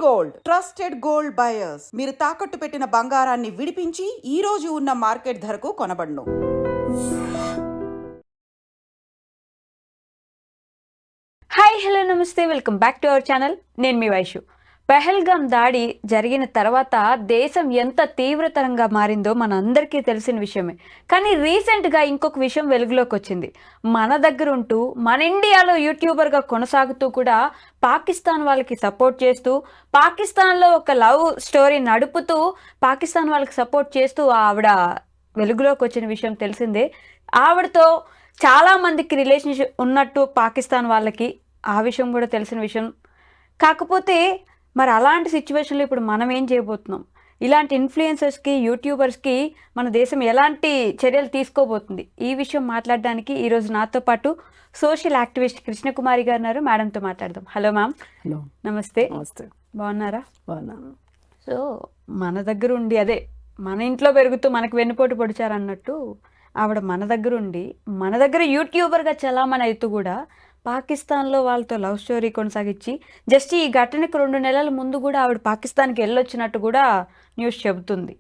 Gold trusted gold buyers. మీరు తాకట్టు పెట్టిన బంగారాన్ని విడిపించి ఈ రోజు ఉన్న మార్కెట్ ధరకు కొనబడును. హాయ్ హలో నమస్తే, welcome back to our channel. నేను మీ వైషు. పెహల్గాం దాడి జరిగిన తర్వాత దేశం ఎంత తీవ్రతరంగా మారిందో మన అందరికీ తెలిసిన విషయమే. కానీ రీసెంట్గా ఇంకొక విషయం వెలుగులోకి వచ్చింది. మన దగ్గర ఉంటూ మన ఇండియాలో యూట్యూబర్గా కొనసాగుతూ కూడా పాకిస్తాన్ వాళ్ళకి సపోర్ట్ చేస్తూ, పాకిస్తాన్లో ఒక లవ్ స్టోరీ నడుపుతూ పాకిస్తాన్ వాళ్ళకి సపోర్ట్ చేస్తూ ఆవిడ వెలుగులోకి వచ్చిన విషయం తెలిసిందే. ఆవిడతో చాలామందికి రిలేషన్షిప్ ఉన్నట్టు పాకిస్తాన్ వాళ్ళకి ఆ విషయం కూడా తెలిసిన విషయం. కాకపోతే మరి అలాంటి సిచ్యువేషన్లో ఇప్పుడు మనం ఏం చేయబోతున్నాం? ఇలాంటి ఇన్ఫ్లుయెన్సర్స్కి, యూట్యూబర్స్కి మన దేశం ఎలాంటి చర్యలు తీసుకోబోతుంది? ఈ విషయం మాట్లాడడానికి ఈరోజు నాతో పాటు సోషల్ యాక్టివిస్ట్ కృష్ణకుమారి గారు ఉన్నారు. మేడంతో మాట్లాడదాం. Hello ma'am. హలో, నమస్తే. నమస్తే. బాగున్నారా? బాగున్నాను. సో మన దగ్గర ఉండి, అదే మన ఇంట్లో పెరుగుతూ మనకు వెన్నుపోటు పొడిచారన్నట్టు ఆవిడ మన దగ్గర ఉండి మన దగ్గర యూట్యూబర్గా చలామణి అవుతూ కూడా పాకిస్తాన్లో వాళ్ళతో లవ్ స్టోరీ కొనసాగించి జస్ట్ ఈ ఘటనకు 2 నెలల ముందు కూడా ఆవిడ పాకిస్తాన్కి వెళ్ళొచ్చినట్టు కూడా న్యూస్ చెబుతుంది.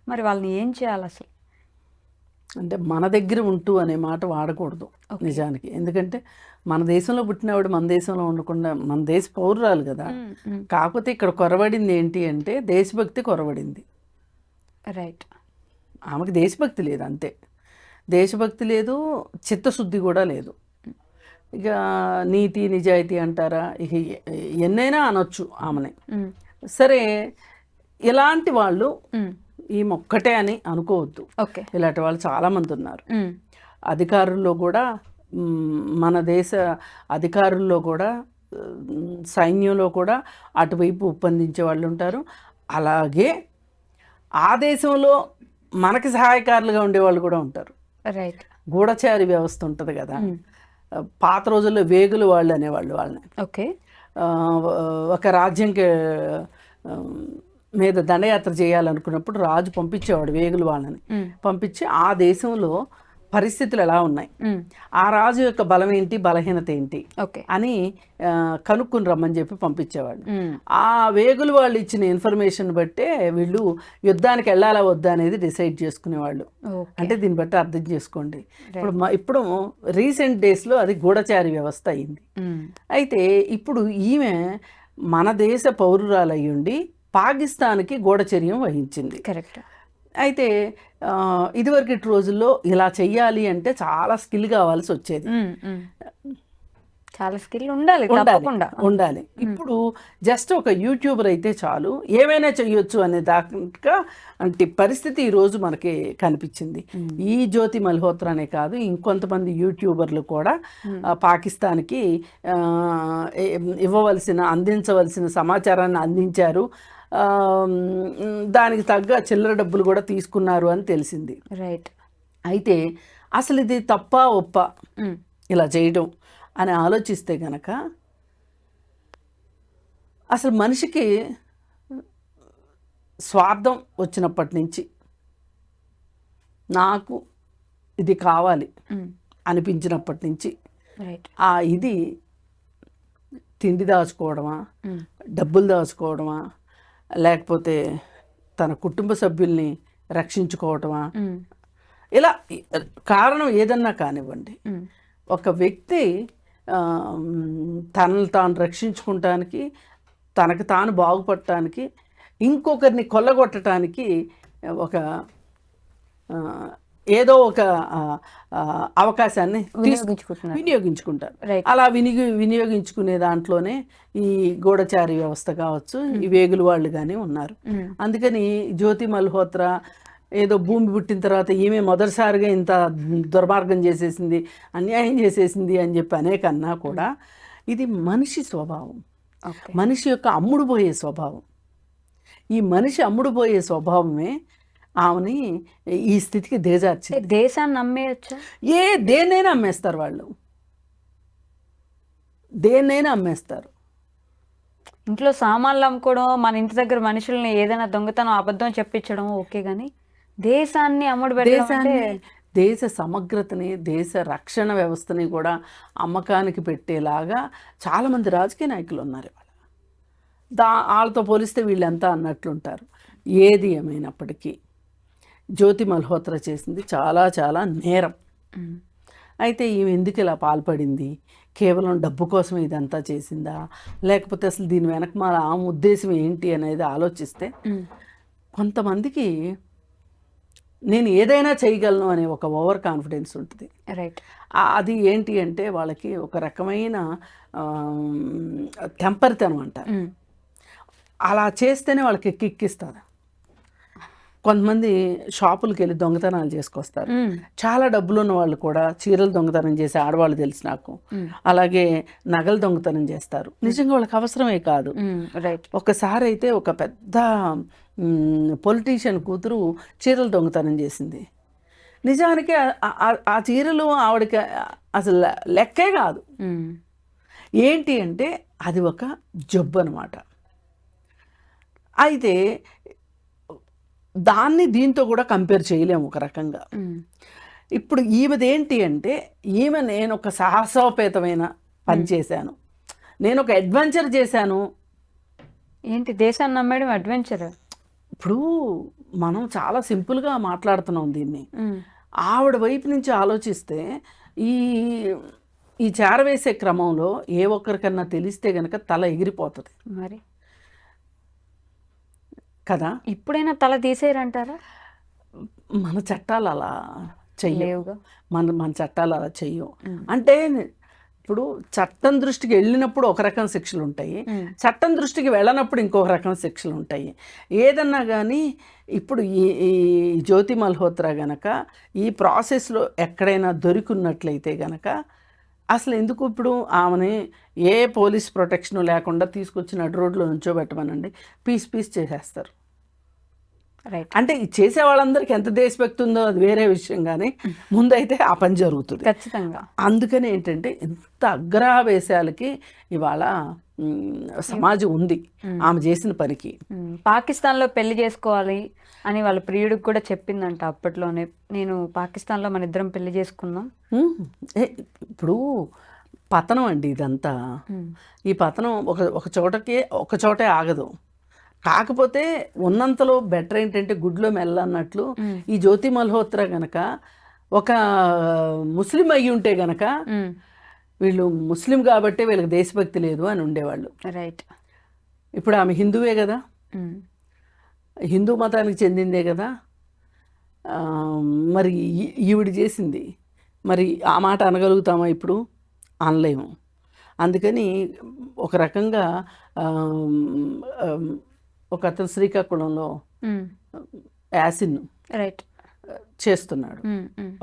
మరి వాళ్ళని ఏం చేయాలి అసలు? అంటే మన దగ్గర ఉంటూ అనే మాట వాడకూడదు నిజానికి. ఎందుకంటే మన దేశంలో పుట్టినవాడు మన దేశంలో ఉండకుండా, మన దేశ పౌరురాలు కదా. కాకపోతే ఇక్కడ కొరవడింది ఏంటి అంటే దేశభక్తి కొరవడింది. రైట్. ఆమెకు దేశభక్తి లేదు, అంతే. దేశభక్తి లేదు, చిత్తశుద్ధి కూడా లేదు. ఇక నీతి నిజాయితీ అంటారా, ఇక ఎన్నైనా అనొచ్చు ఆమెని. సరే, ఇలాంటి వాళ్ళు ఈమె అని అనుకోవద్దు. ఇలాంటి వాళ్ళు చాలామంది ఉన్నారు. అధికారుల్లో కూడా, మన దేశ అధికారుల్లో కూడా, సైన్యంలో కూడా అటువైపు ఒప్పందించే వాళ్ళు ఉంటారు. అలాగే ఆ దేశంలో మనకి సహాయకారులుగా ఉండేవాళ్ళు కూడా ఉంటారు. రైట్. గూఢచారి వ్యవస్థ ఉంటుంది కదా. పాత రోజుల్లో వేగులు వాళ్ళు అనేవాళ్ళు వాళ్ళని. ఓకే. ఒక రాజ్యంకి మీద దండయాత్ర చేయాలనుకున్నప్పుడు రాజు పంపించేవాడు వేగులు వాళ్ళని. పంపించి ఆ దేశంలో పరిస్థితులు ఎలా ఉన్నాయి, ఆ రాజు యొక్క బలం ఏంటి, బలహీనత ఏంటి అని కనుక్కుని రమ్మని చెప్పి పంపించేవాడు. ఆ వేగులు వాళ్ళు ఇచ్చిన ఇన్ఫర్మేషన్ బట్టే వీళ్ళు యుద్ధానికి వెళ్ళాలా వద్దా అనేది డిసైడ్ చేసుకునేవాళ్ళు. అంటే దీన్ని బట్టి అర్థం చేసుకోండి. ఇప్పుడు రీసెంట్ డేస్లో అది గూఢచారి వ్యవస్థ అయింది. అయితే ఇప్పుడు ఈమె మన దేశ పౌరురాలు అయ్యుండి పాకిస్తాన్కి గూఢచర్యం వహించింది. కరెక్ట్. అయితే ఇదివరకటి రోజుల్లో ఇలా చెయ్యాలి అంటే చాలా స్కిల్ కావాల్సి వచ్చేది. చాలా స్కిల్ ఉండాలి. ఇప్పుడు జస్ట్ ఒక యూట్యూబర్ అయితే చాలు, ఏమైనా చెయ్యొచ్చు అనే దాకా అంటే పరిస్థితి ఈరోజు మనకి కనిపించింది. ఈ జ్యోతి మల్హోత్రానే కాదు, ఇంకొంతమంది యూట్యూబర్లు కూడా పాకిస్తాన్కి అందించవలసిన సమాచారాన్ని అందించారు. దానికి తగ్గ చిల్లర డబ్బులు కూడా తీసుకున్నారు అని తెలిసింది. రైట్. అయితే అసలు ఇది తప్ప ఒప్ప ఇలా చేయడం అని ఆలోచిస్తే గనక, అసలు మనిషికి స్వార్థం వచ్చినప్పటి నుంచి నాకు ఇది కావాలి అనిపించినప్పటి నుంచి ఇది తిండి దాచుకోవడమా, డబ్బులు దాచుకోవడమా, లేకపోతే తన కుటుంబ సభ్యుల్ని రక్షించుకోవటమా, ఇలా కారణం ఏదన్నా కానివ్వండి, ఒక వ్యక్తి తనను తాను రక్షించుకుంటానికి, తనకు తాను బాగుపడటానికి, ఇంకొకరిని కొల్లగొట్టడానికి ఒక ఏదో ఒక అవకాశాన్ని వినియోగించుకుంటారు. అలా వినియోగించుకునే దాంట్లోనే ఈ గూఢచారి వ్యవస్థ కావచ్చు, ఈ వేగులు వాళ్ళు కానీ ఉన్నారు. అందుకని జ్యోతి మల్హోత్రా ఏదో భూమి పుట్టిన తర్వాత ఈమె మొదటిసారిగా ఇంత దుర్మార్గం చేసేసింది, అన్యాయం చేసేసింది అని చెప్పి అనేకన్నా కూడా ఇది మనిషి స్వభావం, మనిషి యొక్క అమ్ముడుపోయే స్వభావం. ఈ మనిషి అమ్ముడుపోయే స్వభావమే ఆమెని ఈ స్థితికి దిగజార్చింది. దేశాన్ని అమ్మేయచ్చా? దేన్నైనా అమ్మేస్తారు వాళ్ళు, దేన్నైనా అమ్మేస్తారు. ఇంట్లో సామాన్లు అమ్ముకోవడం, మన ఇంటి దగ్గర మనుషుల్ని ఏదైనా దొంగతనం అబద్ధం చెప్పించడం ఓకే, కానీ దేశాన్ని అమ్ముడు పెట్టడం, దేశ సమగ్రతని, దేశ రక్షణ వ్యవస్థని కూడా అమ్మకానికి పెట్టేలాగా చాలామంది రాజకీయ నాయకులు ఉన్నారు ఇవాళ. వాళ్ళతో పోలిస్తే వీళ్ళంతా అన్నట్లుంటారు. ఏది ఏమైనప్పటికీ జ్యోతి మల్హోత్రా చేసింది చాలా చాలా నేరం. అయితే ఈమె ఎందుకు ఇలా పాల్పడింది? కేవలం డబ్బు కోసం ఇదంతా చేసిందా, లేకపోతే అసలు దీని వెనక మా ఆమె ఉద్దేశం ఏంటి అనేది ఆలోచిస్తే కొంతమందికి నేను ఏదైనా చేయగలను అనే ఒక ఓవర్ కాన్ఫిడెన్స్ ఉంటుంది. రైట్. అది ఏంటి అంటే వాళ్ళకి ఒక రకమైన టెంపరితనం అంటారు. అలా చేస్తేనే వాళ్ళకి కిక్కిస్తారు. కొంతమంది షాపులకి వెళ్ళి దొంగతనాలు చేసుకొస్తారు. చాలా డబ్బులు ఉన్న వాళ్ళు కూడా చీరలు దొంగతనం చేసే ఆడవాళ్ళు తెలుసు నాకు. అలాగే నగలు దొంగతనం చేస్తారు. నిజంగా వాళ్ళకి అవసరమే కాదు. ఒకసారి అయితే ఒక పెద్ద పొలిటీషియన్ కూతురు చీరలు దొంగతనం చేసింది. నిజానికి ఆ చీరలు ఆవిడకి అసలు లెక్కే కాదు. ఏంటి అంటే అది ఒక జబ్బు అనమాట. అయితే దాన్ని దీంతో కూడా కంపేర్ చేయలేము ఒక రకంగా. ఇప్పుడు ఈమెది ఏంటి అంటే నేను ఒక సాహసోపేతమైన పని చేశాను, నేను ఒక అడ్వెంచర్ చేశాను. ఏంటి దేశాన్ని నమ్మడం అడ్వెంచర్? ఇప్పుడు మనం చాలా సింపుల్గా మాట్లాడుతున్నాం దీన్ని. ఆవిడ వైపు నుంచి ఆలోచిస్తే ఈ చేరవేసే క్రమంలో ఏ ఒక్కరికన్నా తెలిస్తే గనక తల ఎగిరిపోతుంది మరి కదా. ఇప్పుడైనా తల తీసేయరంటారా? మన చట్టాలు అలా చెయ్యవుగా. మన చట్టాలు అలా చెయ్యవు. అంటే ఇప్పుడు చట్టం దృష్టికి వెళ్ళినప్పుడు ఒక రకం శిక్షలు ఉంటాయి, చట్టం దృష్టికి వెళ్ళనప్పుడు ఇంకొక రకం శిక్షలు ఉంటాయి. ఏదన్నా కానీ ఇప్పుడు ఈ జ్యోతి మల్హోత్రా గనక ఈ ప్రాసెస్లో ఎక్కడైనా దొరికినట్లయితే గనక అసలు ఎందుకు ఇప్పుడు ఆమెని ఏ పోలీస్ ప్రొటెక్షన్ లేకుండా తీసుకొచ్చి నడు రోడ్లో నుంచోబెట్టమనండి, పీస్ చేసేస్తారు. రైట్. అంటే చేసే వాళ్ళందరికీ ఎంత దేశభక్తి ఉందో అది వేరే విషయం, కానీ ముందైతే ఆ పని జరుగుతుంది ఖచ్చితంగా. అందుకని ఏంటంటే ఇంత అగ్రవేశాలకి ఇవాళ సమాజం ఉంది ఆమె చేసిన పనికి. పాకిస్తాన్లో పెళ్లి చేసుకోవాలి అని వాళ్ళ ప్రియుడికి కూడా చెప్పిందంట అప్పట్లోనే. నేను పాకిస్తాన్లో మన ఇద్దరం పెళ్లి చేసుకుందాం. ఇప్పుడు పతనం అండి ఇదంతా. ఈ పతనం ఒక చోటే ఆగదు. కాకపోతే ఉన్నంతలో బెటర్ ఏంటంటే గుడ్లో మెల్ల అన్నట్లు ఈ జ్యోతి మల్హోత్రా గనక ఒక ముస్లిం అయ్యి ఉంటే గనక వీళ్ళు ముస్లిం కాబట్టి వీళ్ళకి దేశభక్తి లేదు అని ఉండేవాళ్ళు. రైట్. ఇప్పుడు ఆమె హిందువే కదా, హిందూ మతానికి చెందిందే కదా. మరి ఈవిడ చేసింది, మరి ఆ మాట అనగలుగుతామా? ఇప్పుడు అనలేము. అందుకని ఒక రకంగా ఒక అతను శ్రీకాకుళంలో యాసిన్ రైట్ చేస్తున్నాడు,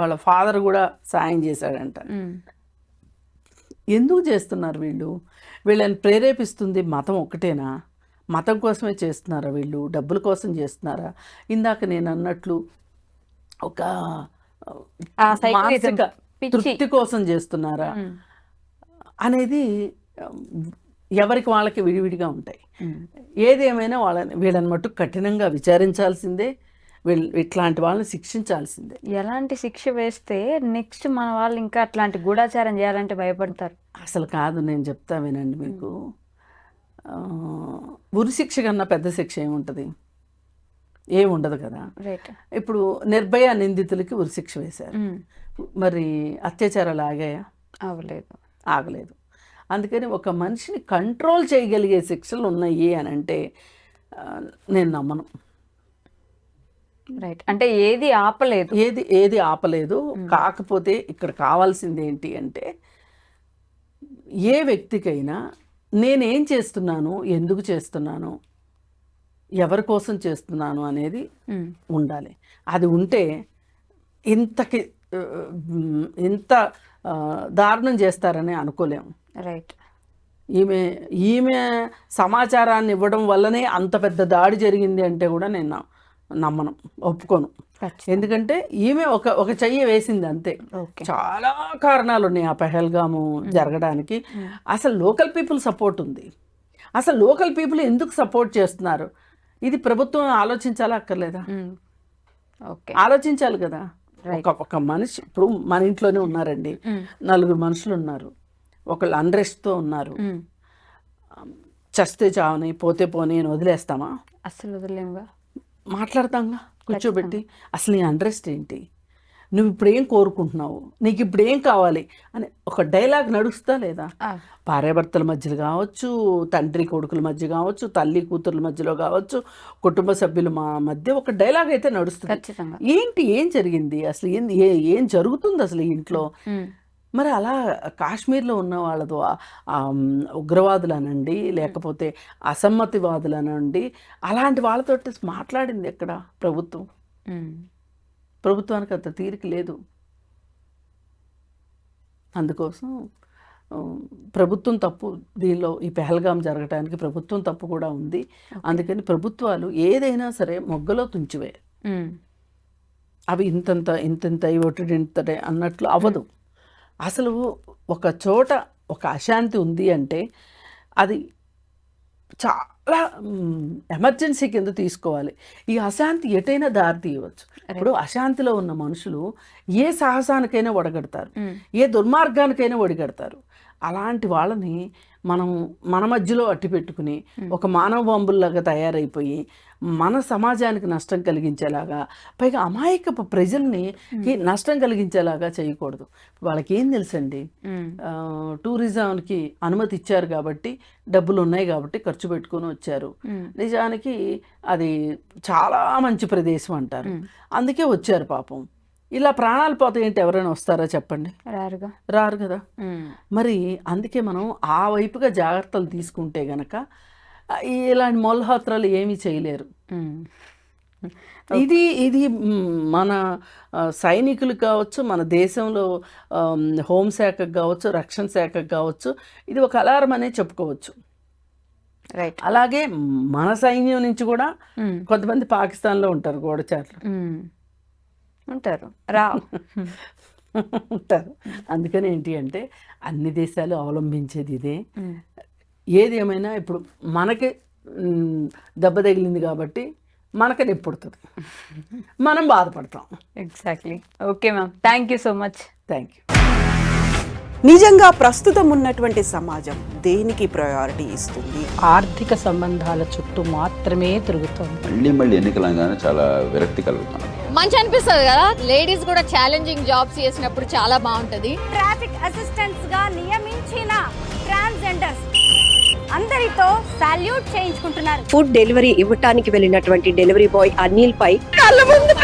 వాళ్ళ ఫాదర్ కూడా సాయం చేశాడంట. ఎందుకు చేస్తున్నారు వీళ్ళని ప్రేరేపిస్తుంది మతం ఒక్కటేనా? మతం కోసమే చేస్తున్నారా వీళ్ళు? డబ్బుల కోసం చేస్తున్నారా? ఇందాక నేను అన్నట్లు ఒక మానసిక తృప్తి కోసం చేస్తున్నారా అనేది ఎవరికి వాళ్ళకి విడివిడిగా ఉంటాయి. ఏదేమైనా వీళ్ళని మట్టు కఠినంగా విచారించాల్సిందే, ఇట్లాంటి వాళ్ళని శిక్షించాల్సిందే. ఎలాంటి శిక్ష వేస్తే నెక్స్ట్ మన వాళ్ళు ఇంకా అట్లాంటి గూఢాచారం చేయాలంటే భయపడతారు? అసలు కాదు, నేను చెప్తా వినండి మీకు. ఉరి శిక్ష కన్నా పెద్ద శిక్ష ఏముంటుంది? ఏముండదు కదా. ఇప్పుడు నిర్భయ నిందితులకి ఉరి శిక్ష వేశారు, మరి అత్యాచారాలు ఆగాయా? ఆగలేదు. అందుకని ఒక మనిషిని కంట్రోల్ చేయగలిగే శిక్షలు ఉన్నాయి అని అంటే నేను నమ్మను. రైట్. అంటే ఏది ఆపలేదు. కాకపోతే ఇక్కడ కావాల్సింది ఏంటి అంటే ఏ వ్యక్తికైనా నేనేం చేస్తున్నాను, ఎందుకు చేస్తున్నాను, ఎవరి కోసం చేస్తున్నాను అనేది ఉండాలి. అది ఉంటే ఇంత దారుణం చేస్తారని అనుకోలేము. రైట్. ఈమె సమాచారాన్ని ఇవ్వడం వల్లనే అంత పెద్ద దాడి జరిగింది అంటే కూడా నేను నమ్మను, ఒప్పుకోను. ఎందుకంటే ఈమె ఒక చెయ్యి వేసింది అంతే. చాలా కారణాలు ఉన్నాయి ఆ పెహల్గాము జరగడానికి. అసలు లోకల్ పీపుల్ సపోర్ట్ ఉంది. అసలు లోకల్ పీపుల్ ఎందుకు సపోర్ట్ చేస్తున్నారు, ఇది ప్రభుత్వం ఆలోచించాలా అక్కర్లేదా? ఆలోచించాలి కదా. ఒక మనిషి ఇప్పుడు మన ఇంట్లోనే ఉన్నారండి, 4 మనుషులు ఉన్నారు, ఒకళ్ళు అన్రెస్ట్తో ఉన్నారు. చస్తే చావని పోతే పోనీ అని వదిలేస్తామా? అసలు వదిలేముగా. మాట్లాడతాంగా కూర్చోబెట్టి, అసలు నీ అండ్రెస్ట్ ఏంటి, నువ్వు ఇప్పుడు ఏం కోరుకుంటున్నావు, నీకు ఇప్పుడు ఏం కావాలి అని ఒక డైలాగ్ నడుస్తా లేదా? భార్యాభర్తల మధ్యలో కావచ్చు, తండ్రి కొడుకుల మధ్య కావచ్చు, తల్లి కూతుర్ల మధ్యలో కావచ్చు, కుటుంబ సభ్యుల మధ్య ఒక డైలాగ్ అయితే నడుస్తుంది. ఖచ్చితంగా. ఏంటి, ఏం జరిగింది అసలు, ఏం జరుగుతుంది అసలు ఈ ఇంట్లో? మరి అలా కాశ్మీర్లో ఉన్న వాళ్ళతో ఉగ్రవాదులు అనండి, లేకపోతే అసమ్మతివాదులు అనండి, అలాంటి వాళ్ళతో మాట్లాడింది ఎక్కడ ప్రభుత్వం? ప్రభుత్వానికి అంత తీరిక లేదు. అందుకోసం ప్రభుత్వం తప్పు దీనిలో, ఈ పెహల్గాం జరగటానికి ప్రభుత్వం తప్పు కూడా ఉంది. అందుకని ప్రభుత్వాలు ఏదైనా సరే మొగ్గలో తుంచివే, అవి ఇంతంత ఒట్టింతటే అన్నట్లు అవ్వదు. అసలు ఒక చోట ఒక అశాంతి ఉంది అంటే అది చాలా ఎమర్జెన్సీ కింద తీసుకోవాలి. ఈ అశాంతి ఎటైనా దారి తీయవచ్చు. ఇప్పుడు అశాంతిలో ఉన్న మనుషులు ఏ సాహసానికైనా ఒడగడతారు, ఏ దుర్మార్గానికైనా ఒడిగడతారు. అలాంటి వాళ్ళని మనం మన మధ్యలో అట్టి పెట్టుకుని ఒక మానవ బాంబుల్లాగా తయారైపోయి మన సమాజానికి నష్టం కలిగించేలాగా, పైగా అమాయకపు ప్రజల్ని నష్టం కలిగించేలాగా చేయకూడదు. వాళ్ళకి ఏం తెలుసండి, టూరిజంకి అనుమతి ఇచ్చారు కాబట్టి, డబ్బులు ఉన్నాయి కాబట్టి ఖర్చు పెట్టుకొని వచ్చారు. నిజానికి అది చాలా మంచి ప్రదేశం అంటారు, అందుకే వచ్చారు పాపం. ఇలా ప్రాణాలు పోతాయంటే ఎవరైనా వస్తారా చెప్పండి? రారు కదా. మరి అందుకే మనం ఆ వైపుగా జాగ్రత్తలు తీసుకుంటే గనక ఇలాంటి మొల్హోత్రాలు ఏమీ చేయలేరు. ఇది మన సైనికులు కావచ్చు, మన దేశంలో హోంశాఖకు కావచ్చు, రక్షణ శాఖకు కావచ్చు, ఇది ఒక అలారం అనే చెప్పుకోవచ్చు. రైట్. అలాగే మన సైన్యం నుంచి కూడా కొంతమంది పాకిస్తాన్లో ఉంటారు, గూఢచారులు ఉంటారు ఉంటారు. అందుకని ఏంటి అంటే అన్ని దేశాలు అవలంబించేది ఇదే. ఏది ఏమైనా ఇప్పుడు మనకి దెబ్బ తగిలింది కాబట్టి మనకని ఎప్పుడుతుంది, మనం బాధపడతాం. Exactly. Okay ma'am, thank you so much. Thank you. నిజంగా ప్రస్తుతం ఉన్నటువంటి సమాజం దేనికి ప్రయారిటీ ఇస్తుంది? ఆర్థిక సంబంధాల చుట్టూ మాత్రమే తిరుగుతుంది. మళ్ళీ ఎన్నికలంగానే చాలా విరక్తి కలుగుతాం. మంచి అనిపిస్తుంది కదా, లేడీస్ కూడా ఛాలెంజింగ్ జాబ్స్ చేసినప్పుడు చాలా బాగుంటది. ట్రాఫిక్ అసిస్టెంట్స్ గా నియమించిన ట్రాన్స్జెండర్స్ అందరితో సాల్యూట్ చేయించుకుంటున్నారు. ఫుడ్ డెలివరీ ఇవ్వటానికి వెళ్ళినటువంటి డెలివరీ బాయ్ అనిల్ పై కళ్ళ ముందు